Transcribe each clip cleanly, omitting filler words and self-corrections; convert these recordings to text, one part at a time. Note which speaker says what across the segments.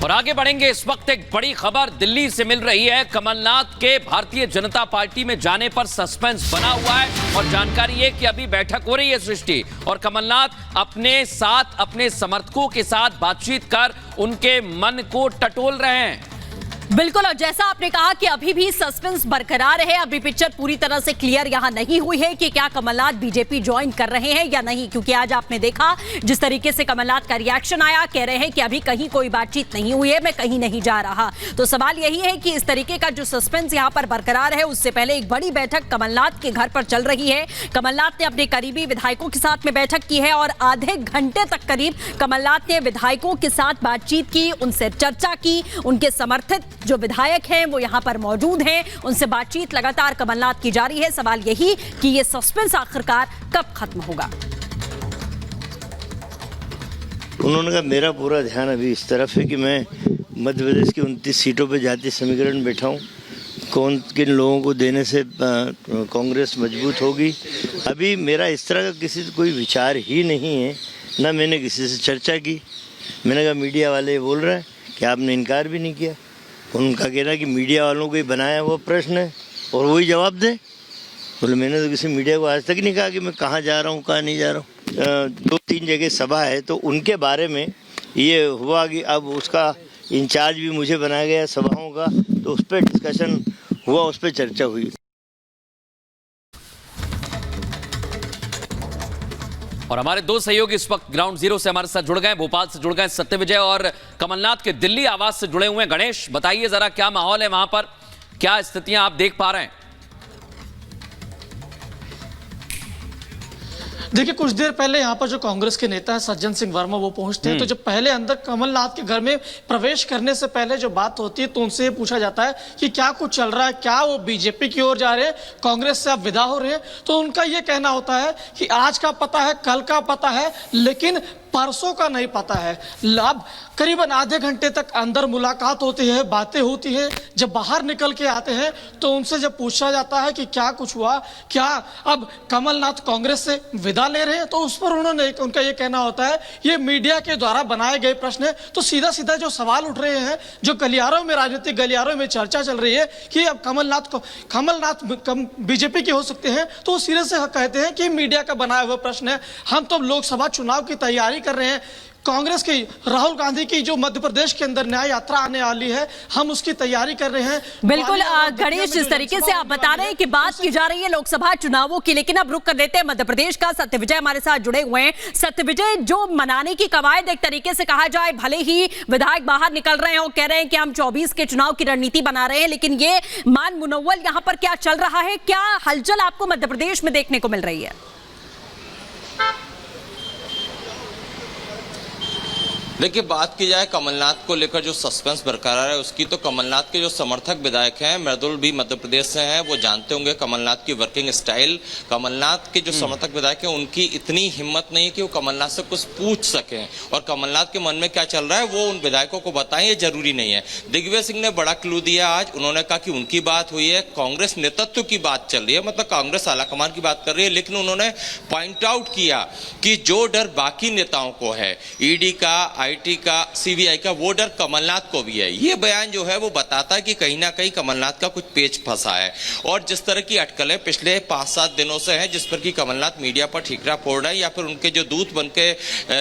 Speaker 1: और आगे बढ़ेंगे। इस वक्त एक बड़ी खबर दिल्ली से मिल रही है। कमलनाथ के भारतीय जनता पार्टी में जाने पर सस्पेंस बना हुआ है और जानकारी है कि अभी बैठक हो रही है सृष्टि, और कमलनाथ अपने साथ अपने समर्थकों के साथ बातचीत कर उनके मन को टटोल रहे हैं।
Speaker 2: बिल्कुल, और जैसा आपने कहा कि अभी भी सस्पेंस बरकरार है। अभी पिक्चर पूरी तरह से क्लियर यहां नहीं हुई है कि क्या कमलनाथ बीजेपी ज्वाइन कर रहे हैं या नहीं, क्योंकि आज आपने देखा जिस तरीके से कमलनाथ का रिएक्शन आया, कह रहे हैं कि अभी कहीं कोई बातचीत नहीं हुई है, मैं कहीं नहीं जा रहा। तो सवाल यही है कि इस तरीके का जो सस्पेंस यहां पर बरकरार है, उससे पहले एक बड़ी बैठक कमलनाथ के घर पर चल रही है। कमलनाथ ने अपने करीबी विधायकों के साथ में बैठक की है और आधे घंटे तक करीब कमलनाथ ने विधायकों के साथ बातचीत की, उनसे चर्चा की। उनके समर्थित जो विधायक हैं वो यहां पर मौजूद हैं, उनसे बातचीत लगातार कमलनाथ की जारी है। सवाल यही कि ये सस्पेंस आखिरकार कब खत्म होगा।
Speaker 3: उन्होंने कहा मेरा पूरा ध्यान अभी इस तरफ है कि मैं मध्य प्रदेश की 29 सीटों पर जातीय समीकरण बैठा हूँ, कौन किन लोगों को देने से कांग्रेस मजबूत होगी। अभी मेरा इस तरह का किसी से कोई विचार ही नहीं है, ना मैंने किसी से चर्चा की। मैंने कहा मीडिया वाले बोल रहे हैं कि आपने इनकार भी नहीं किया। उनका कहना कि मीडिया वालों को ही बनाया वो प्रश्न है और वही जवाब दे। बोले मैंने तो किसी मीडिया को आज तक नहीं कहा कि मैं कहाँ जा रहा हूँ, कहाँ नहीं जा रहा हूँ। 2-3 जगह सभा है तो उनके बारे में ये हुआ कि अब उसका इंचार्ज भी मुझे बनाया गया सभाओं का, तो उस पर डिस्कशन हुआ, उस पर चर्चा हुई।
Speaker 1: और हमारे दो सहयोगी इस वक्त ग्राउंड जीरो से हमारे साथ जुड़ गए, भोपाल से जुड़ गए सत्यविजय, और कमलनाथ के दिल्ली आवास से जुड़े हुए हैं गणेश। बताइए जरा क्या माहौल है वहां पर, क्या स्थितियां आप देख पा रहे हैं?
Speaker 4: देखिए, कुछ देर पहले यहाँ पर जो कांग्रेस के नेता है सज्जन सिंह वर्मा वो पहुंचते हैं, तो जब पहले अंदर कमलनाथ के घर में प्रवेश करने से पहले जो बात होती है तो उनसे ये पूछा जाता है कि क्या कुछ चल रहा है, क्या वो बीजेपी की ओर जा रहे हैं, कांग्रेस से आप विदा हो रहे हैं। तो उनका ये कहना होता है कि आज का पता है, कल का पता है, लेकिन परसों का नहीं पता है। अब करीबन आधे घंटे तक अंदर मुलाकात होती है, बातें होती है। जब बाहर निकल के आते हैं तो उनसे जब पूछा जाता है कि क्या कुछ हुआ, क्या अब कमलनाथ कांग्रेस से विदा ले रहे हैं, तो उस पर उनका ये कहना होता है ये मीडिया के द्वारा बनाए गए प्रश्न है। तो सीधा सीधा जो सवाल उठ रहे हैं, जो गलियारों में, राजनीतिक गलियारों में चर्चा चल रही है कि अब कमलनाथ बीजेपी के हो सकते हैं, तो वो सीधे से कहते हैं कि मीडिया का बनाया हुआ प्रश्न है। हम तो लोकसभा चुनाव की तैयारी कर रहे हैं। कांग्रेस की राहुल गांधी की जो मध्य प्रदेश के अंदर न्याय यात्रा आने वाली है, हम उसकी तैयारी कर रहे हैं।
Speaker 2: बिल्कुल गणेश, जिस तरीके से आप बता रहे हैं कि बात की जा रही है लोकसभा चुनावों की, लेकिन अब रुक कर देते हैं मध्य प्रदेश का। सत्यविजय हमारे साथ जुड़े हुए हैं। सत्यविजय, जो मनाने की कवायद एक तरीके से कहा जाए, भले ही विधायक बाहर निकल रहे हैं और कह रहे हैं कि हम 24 के चुनाव की रणनीति बना रहे हैं, लेकिन ये मान मुनव्वल यहाँ पर क्या चल रहा है, क्या हलचल आपको मध्य प्रदेश में देखने को मिल रही है?
Speaker 5: देखिए, बात की जाए कमलनाथ को लेकर जो सस्पेंस बरकरार है उसकी, तो कमलनाथ के जो समर्थक विधायक हैं, मृदुल भी मध्य प्रदेश से हैं, वो जानते होंगे कमलनाथ की वर्किंग स्टाइल। कमलनाथ के जो समर्थक विधायक हैं उनकी इतनी हिम्मत नहीं है कि वो कमलनाथ से कुछ पूछ सकें और कमलनाथ के मन में क्या चल रहा है वो उन विधायकों को बताएं, ये जरूरी नहीं है। दिग्विजय सिंह ने बड़ा क्लू दिया आज। उन्होंने कहा कि उनकी बात हुई है, कांग्रेस नेतृत्व की बात चल रही है, मतलब कांग्रेस आलाकमान की बात कर रही है, लेकिन उन्होंने पॉइंट आउट किया कि जो डर बाकी नेताओं को है, ईडी का, आईटी का, सीबीआई का, वो डर कमलनाथ को भी है। ये बयान जो है वो बताता है कि कहीं ना कहीं कमलनाथ का कुछ पेच फंसा है। और जिस तरह की अटकलें पिछले 5-7 दिनों से हैं, जिस पर कि कमलनाथ मीडिया पर ठीकरा फोड़ रहे हैं, या फिर उनके जो दूत बन के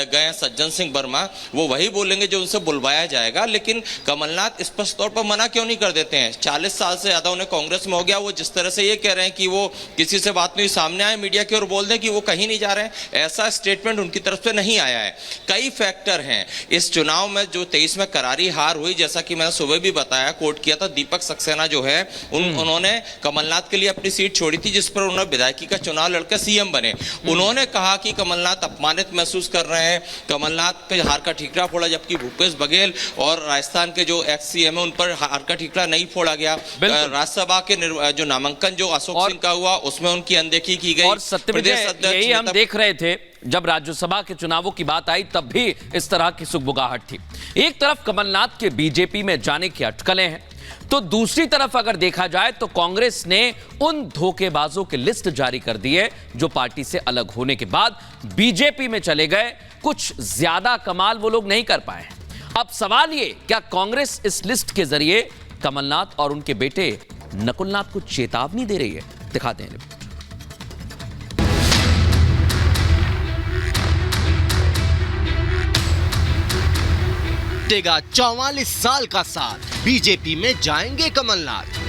Speaker 5: गए सज्जन सिंह वर्मा, वो वही बोलेंगे जो उनसे बुलवाया जाएगा। लेकिन कमलनाथ स्पष्ट तौर पर मना क्यों नहीं कर देते हैं? 40 साल से ज्यादा उन्हें कांग्रेस में हो गया। वो जिस तरह से ये कह रहे हैं कि वो किसी से बात नहीं, सामने आए मीडिया की और बोल दें कि वो कहीं नहीं जा रहे हैं, ऐसा स्टेटमेंट उनकी तरफ से नहीं आया है। कई फैक्टर हैं इस चुनाव में। जो 23 में करारी हार हुई, जैसा कि मैंने सुबह भी बताया, कोट किया था, दीपक सक्सेना जो है उन्होंने कमलनाथ के लिए अपनी सीट छोड़ी थी, जिस पर उन्होंने विधायकी का चुनाव लड़कर सीएम बने। उन्होंने कहा कि कमलनाथ अपमानित महसूस कर रहे हैं, कमलनाथ पे हार का ठीकरा फोड़ा, जबकि भूपेश बघेल और राजस्थान के जो एक्स सीएम है उन पर हार का ठीकरा नहीं फोड़ा गया। राज्यसभा के जो नामांकन जो अशोक सिंह का हुआ उसमें उनकी अनदेखी की गई।
Speaker 1: और सत्यविजय, यही हम देख रहे थे जब राज्यसभा के चुनावों की बात आई, तब भी इस तरह की सुगबुगाहट थी। एक तरफ कमलनाथ के बीजेपी में जाने की अटकलें हैं, तो दूसरी तरफ अगर देखा जाए तो कांग्रेस ने उन धोखेबाजों की लिस्ट जारी कर दी है जो पार्टी से अलग होने के बाद बीजेपी में चले गए। कुछ ज्यादा कमाल वो लोग नहीं कर पाए। अब सवाल ये, क्या कांग्रेस इस लिस्ट के जरिए कमलनाथ और उनके बेटे नकुलनाथ को चेतावनी दे रही है? दिखाते हैं रिपोर्ट।
Speaker 6: देगा 44 साल का साथ, बीजेपी में जाएंगे कमलनाथ।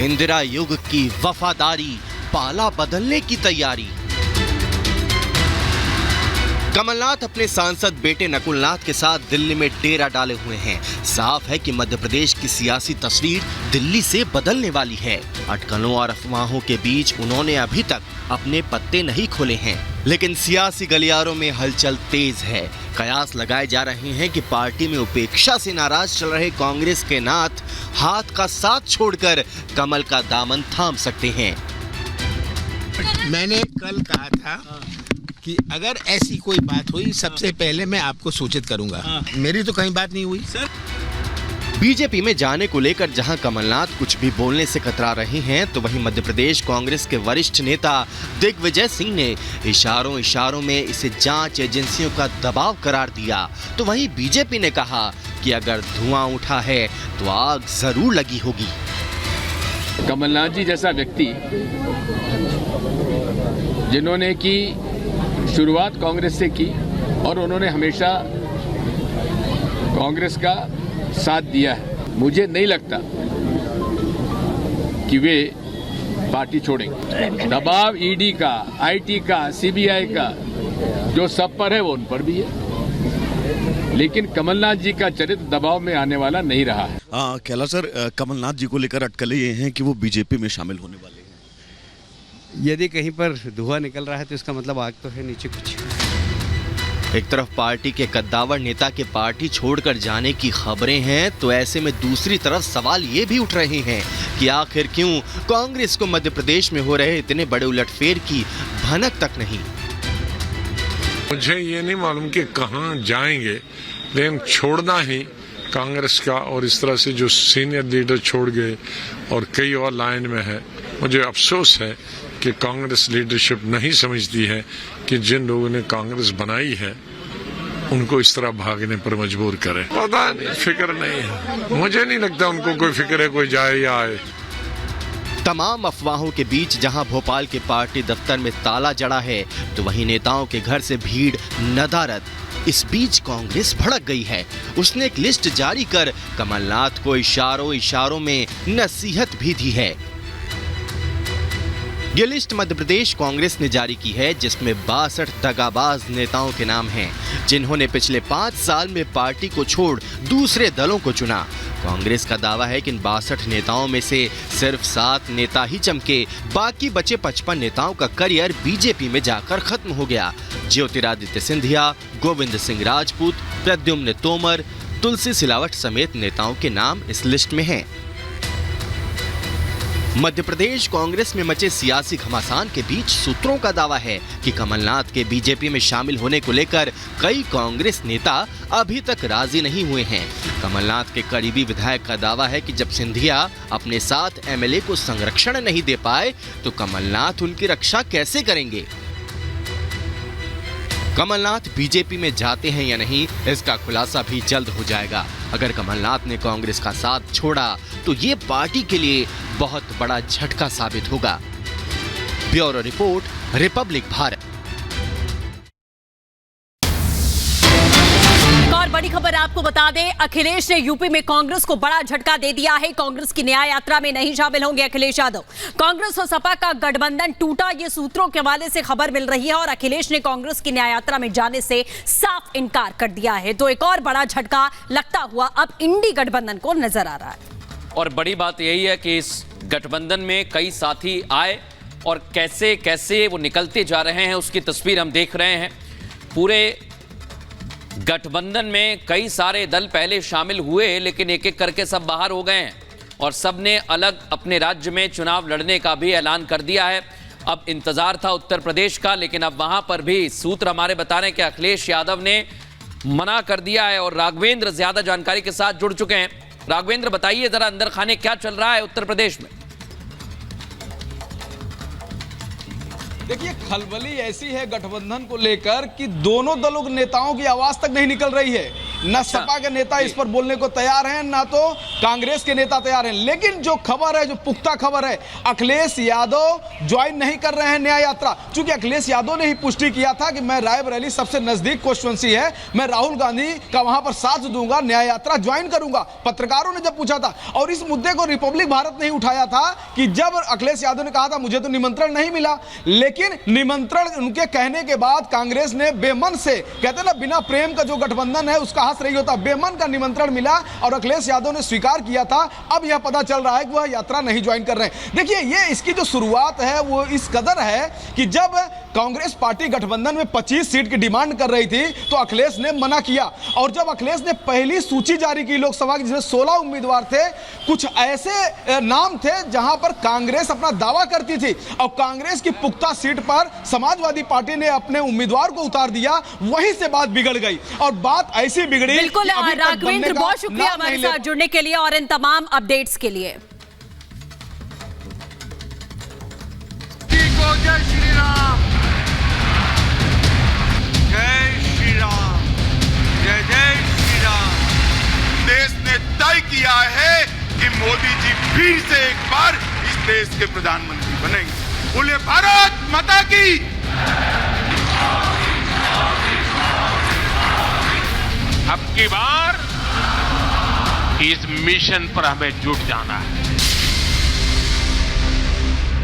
Speaker 6: इंदिरा युग की वफादारी, पाला बदलने की तैयारी। कमलनाथ अपने सांसद बेटे नकुलनाथ के साथ दिल्ली में डेरा डाले हुए हैं। साफ है कि मध्य प्रदेश की सियासी तस्वीर दिल्ली से बदलने वाली है। अटकलों और अफवाहों के बीच उन्होंने अभी तक अपने पत्ते नहीं खोले हैं, लेकिन सियासी गलियारों में हलचल तेज है। कयास लगाए जा रहे हैं कि पार्टी में उपेक्षा से नाराज चल रहे कांग्रेस के नाथ हाथ का साथ छोड़कर कमल का दामन थाम सकते हैं।
Speaker 7: मैंने कल कहा था कि अगर ऐसी कोई बात हुई सबसे पहले मैं आपको सूचित करूंगा। मेरी तो कहीं बात नहीं हुई।
Speaker 6: बीजेपी में जाने को लेकर जहां कमलनाथ कुछ भी बोलने से कतरा रहे हैं, तो वहीं मध्य प्रदेश कांग्रेस के वरिष्ठ नेता दिग्विजय सिंह ने इशारों में इसे जांच एजेंसियों का दबाव करार दिया। तो वहीं बीजेपी ने कहा कि अगर धुआं उठा है तो आग जरूर लगी होगी।
Speaker 8: कमलनाथ जी जैसा व्यक्ति जिन्होंने की शुरुआत कांग्रेस से की और उन्होंने हमेशा कांग्रेस का साथ दिया है, मुझे नहीं लगता कि वे पार्टी छोड़ेंगे। दबाव ईडी का, आईटी का, सीबीआई का जो सब पर है वो उन पर भी है, लेकिन कमलनाथ जी का चरित्र दबाव में आने वाला नहीं रहा है।
Speaker 9: कैला सर, कमलनाथ जी को लेकर अटकलें ये हैं कि वो बीजेपी में शामिल होने वाले हैं।
Speaker 10: यदि कहीं पर धुआं निकल रहा है तो इसका मतलब आग तो है नीचे कुछ।
Speaker 6: एक तरफ पार्टी के कद्दावर नेता के पार्टी छोड़कर जाने की खबरें हैं, तो ऐसे में दूसरी तरफ सवाल ये भी उठ रहे हैं कि आखिर क्यों कांग्रेस को मध्य प्रदेश में हो रहे इतने बड़े उलटफेर की भनक तक नहीं।
Speaker 11: मुझे ये नहीं मालूम कि कहां जाएंगे, लेकिन छोड़ना ही कांग्रेस का, और इस तरह से जो सीनियर लीडर छोड़ गए और कई और लाइन में है। मुझे अफसोस है कि कांग्रेस लीडरशिप नहीं समझती है कि जिन लोगों ने कांग्रेस बनाई है उनको इस तरह भागने पर मजबूर करे। पता नहीं, फिक्र नहीं है। मुझे नहीं लगता उनको कोई फिक्र है कोई जाए या आए।
Speaker 6: तमाम अफवाहों के बीच जहां भोपाल के पार्टी दफ्तर में ताला जड़ा है, तो वहीं नेताओं के घर से भीड़ नदारद। इस बीच कांग्रेस भड़क गई है। उसने एक लिस्ट जारी कर कमलनाथ को इशारों में नसीहत भी दी है। ये लिस्ट मध्य प्रदेश कांग्रेस ने जारी की है, जिसमें 62 दगाबाज नेताओं के नाम हैं, जिन्होंने पिछले 5 साल में पार्टी को छोड़ दूसरे दलों को चुना। कांग्रेस का दावा है कि इन 62 नेताओं में से सिर्फ 7 नेता ही चमके, बाकी बचे 55 नेताओं का करियर बीजेपी में जाकर खत्म हो गया। ज्योतिरादित्य सिंधिया, गोविंद सिंह राजपूत, प्रद्युम्न तोमर, तुलसी सिलावट समेत नेताओं के नाम इस लिस्ट में हैं। मध्य प्रदेश कांग्रेस में मचे सियासी घमासान के बीच सूत्रों का दावा है कि कमलनाथ के बीजेपी में शामिल होने को लेकर कई कांग्रेस नेता अभी तक राजी नहीं हुए हैं। कमलनाथ के करीबी विधायक का दावा है कि जब सिंधिया अपने साथ एमएलए को संरक्षण नहीं दे पाए, तो कमलनाथ उनकी रक्षा कैसे करेंगे। कमलनाथ बीजेपी में जाते हैं या नहीं, इसका खुलासा भी जल्द हो जाएगा। अगर कमलनाथ ने कांग्रेस का साथ छोड़ा तो ये पार्टी के लिए बहुत बड़ा झटका साबित होगा। Bureau report, Republic Bharat.
Speaker 2: और बड़ी खबर आपको बता दें, अखिलेश ने यूपी में कांग्रेस को बड़ा झटका दे दिया है। कांग्रेस की न्याय यात्रा में नहीं शामिल होंगे अखिलेश यादव। कांग्रेस और सपा का गठबंधन टूटा, ये सूत्रों के हवाले से खबर मिल रही है, और अखिलेश ने कांग्रेस की न्याय यात्रा में जाने से साफ इनकार कर दिया है। तो एक और बड़ा झटका लगता हुआ अब इंडी गठबंधन को नजर आ रहा है।
Speaker 1: और बड़ी बात यही है कि इस गठबंधन में कई साथी आए और कैसे कैसे वो निकलते जा रहे हैं, उसकी तस्वीर हम देख रहे हैं। पूरे गठबंधन में कई सारे दल पहले शामिल हुए, लेकिन एक एक करके सब बाहर हो गए हैं और सब ने अलग अपने राज्य में चुनाव लड़ने का भी ऐलान कर दिया है। अब इंतजार था उत्तर प्रदेश का, लेकिन अब वहां पर भी सूत्र हमारे बता रहे हैं कि अखिलेश यादव ने मना कर दिया है। और राघवेंद्र ज्यादा जानकारी के साथ जुड़ चुके हैं। राघवेंद्र, बताइए जरा अंदर खाने क्या चल रहा है उत्तर प्रदेश में।
Speaker 12: देखिए, खलबली ऐसी है गठबंधन को लेकर कि दोनों दलों के नेताओं की आवाज तक नहीं निकल रही है। न सपा के नेता इस पर बोलने को तैयार हैं, ना तो कांग्रेस के नेता तैयार हैं। लेकिन जो खबर है, जो पुख्ता खबर है, अखिलेश यादव ज्वाइन नहीं कर रहे हैं न्याय यात्रा। चूंकि अखिलेश यादव ने ही पुष्टि किया था कि मैं रायबरेली सबसे नजदीक कॉन्स्टिट्यूंसी है, मैं राहुल गांधी का वहां पर साथ दूंगा, न्याय यात्रा ज्वाइन करूंगा। पत्रकारों ने जब पूछा था, और इस मुद्दे को रिपब्लिक भारत नहीं उठाया था कि जब अखिलेश यादव ने कहा था मुझे तो निमंत्रण नहीं मिला, लेकिन निमंत्रण उनके कहने के बाद कांग्रेस ने बेमन से, कहते ना बिना प्रेम का जो गठबंधन है उसका हंस रही होता, बेमन का निमंत्रण मिला और अखिलेश यादव ने स्वीकार किया था। अब यह पता चल रहा है कि वह यात्रा नहीं ज्वाइन कर रहे हैं। देखिए, ये इसकी जो शुरुआत है वो इस कदर है कि जब कांग्रेस पार्टी गठबंधन में 25 सीट की डिमांड कर रही थी तो अखिलेश ने मना किया, और जब अखिलेश ने पहली सूची जारी की लोकसभा की, जिसमें 16 उम्मीदवार थे, कुछ ऐसे नाम थे जहां पर कांग्रेस अपना दावा करती थी, और कांग्रेस की पुख्ता सीट पर समाजवादी पार्टी ने अपने उम्मीदवार को उतार दिया। वहीं से बात बिगड़ गई, और बात ऐसी बिगड़ी।
Speaker 2: बिल्कुल राघवेंद्र, बहुत शुक्रिया हमारे साथ जुड़ने के लिए और इन तमाम अपडेट्स के लिए।
Speaker 13: जय श्री राम, जय श्री राम, जय जय श्री राम। देश ने तय किया है कि मोदी जी फिर से एक बार इस देश के प्रधानमंत्री बनेंगे। बोले भारत माता की। अब की बार इस मिशन पर हमें जुट जाना है।